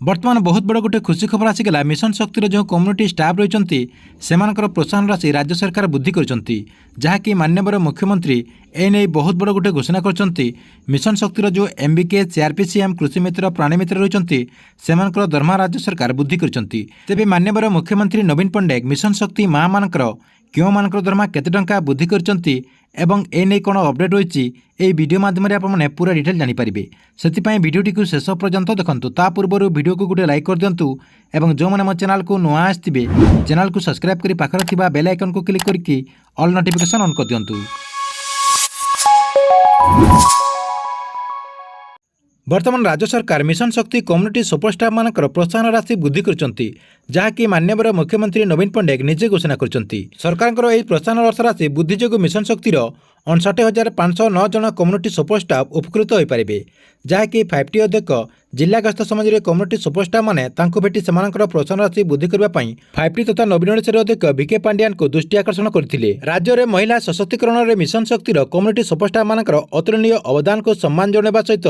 बर्तमान बहुत बड़ गोटे खुशी खबर आसीगला। मिशन शक्तिर जो कम्युनिटी स्टाफ रही से प्रोत्साहन राशि राज्य सरकार वृद्धि करकि माननीय मुख्यमंत्री एने बहुत बड़ गोटे घोषणा कर मिशन शक्तिर जो एमबीके सीआरपीसीएम कृषि मित्र प्राणी मित्र रही से दरमाहा राज्य सरकार वृद्धि करे माननीय मुख्यमंत्री नवीन पट्टनायक मिशन शक्ति माँ मानकर क्यों मानकर दरमाहा केते टंका वृद्धि करचंती एवं एने कौन अपडेट रही ये वीडियो माध्यम आपने पूरा डिटेल जानीपारे से भिडियोटी को शेष पर्यंत देखंतु। ता पूर्व वीडियो को गोटे लाइक कर दिंतु एवं जो मैंने मो चैनल को नुआ आसथिबे चैनल को सब्सक्राइब करी पाखर थिबा बेल आइकन को क्लिक करके ऑल नोटिफिकेशन ऑन कर दिंतु। वर्तमान राज्य सरकार मिशन शक्ति कम्युनिटी सुपरस्टार मानकर प्रोत्साहन राशि वृद्धि करचंती जहाँकि माननीय मुख्यमंत्री नवीन पट्टनायक निजे घोषणा करचंती। सरकार यह प्रोत्साहन राशि वृद्धि जो मिशन शक्तिर 59,509 जन कम्युनिटी सुपरस्टाफ उपकृत हो पारे जहाँकि 5टी अधिक जिला गस्त समय कम्युनिटी सुपरस्टार मैंने भेटी से प्रोत्साहन राशि वृद्धि करने 5टी तथा 90 अधिक बीके पांड्यान को दृष्टि आकर्षण करते। राज्य में महिला सशक्तिकरण में मिशन शक्तिर कम्युनिटी सुपरस्टार मानकर अतुलनीय अवदान को सम्मान जणाइबा सहित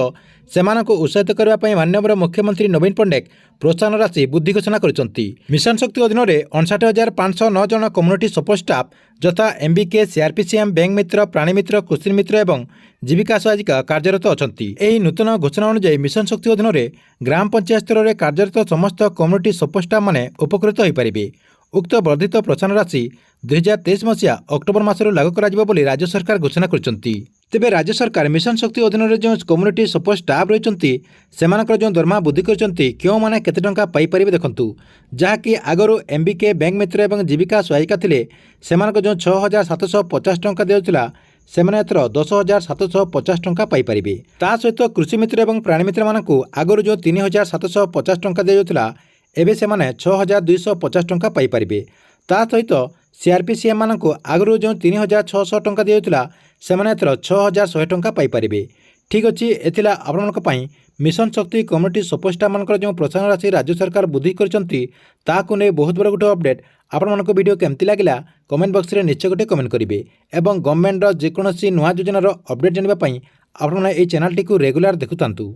से उत्साहित करने माननीय मुख्यमंत्री नवीन पट्टनायक प्रोत्साहन राशि वृद्धि घोषणा करचंती। मिशन शक्ति अधीन में 59,509 जन कम्युनिटी सुपरस्टाफ यथा एमबीके सीआरपीसीएम बैंक मित्र प्राणी मित्र कृषि मित्र एवं जीविका सहायिका कार्यरत अछंती। एही नूतन घोषणा अनुसार मिशन शक्ति अधीन में ग्राम पंचायत स्तर में कार्यरत समस्त कम्युनिटी सुपरस्टार माने उपकृत हो पारे। उक्त वर्धित प्रोत्साहन राशि 2023 मसीहा अक्टोबर मासरू लागू करा बोली राज्य सरकार घोषणा करचंती। तेबे राज्य सरकार मिशन शक्ति अधीन में जो कम्युनिटी सपोर्ट स्टाफ रही से जो दरमाहा वृद्धि करचंती क्यों माने केते टंका पाई परिबे देखंतु जहाँकि आगरू एमबीके बैंक मित्र एवं जीविका सहायिका थिले सेमानक जो 6,750 टंका दिउथिला सेमाने एथर 10,750 टंका पाई परिबे। ता सहित कृषि मित्र एवं प्राणी मित्र मानकु आगरू जो 3,750 टंका दिउथिला एबे सेमाने 6,250 टंका पाई परिबे। ता सहित सीआरपीसीएम मानकु आगरू जो 3,600 टंका दिउथिला सेमाने एथर 6,100 टंका पाई परिबे। ठीक अच्छे एथिला आपनक पई मिशन शक्ति कम्युनिटी सुपरस्टार मानकर जो प्रोत्साहन राशि राज्य सरकार वृद्धि करचंती ताकु ने बहुत बड़ गोटे अपडेट आपनक वीडियो केमती लागिला कमेंट बॉक्स रे निश्चय गोटे कमेंट करिवे एवं गवर्नमेंट जेकोसी नुआ योजनार अपडेट जानिबा पई आपन ए चैनल टी को रेगुलर देखुतांतु।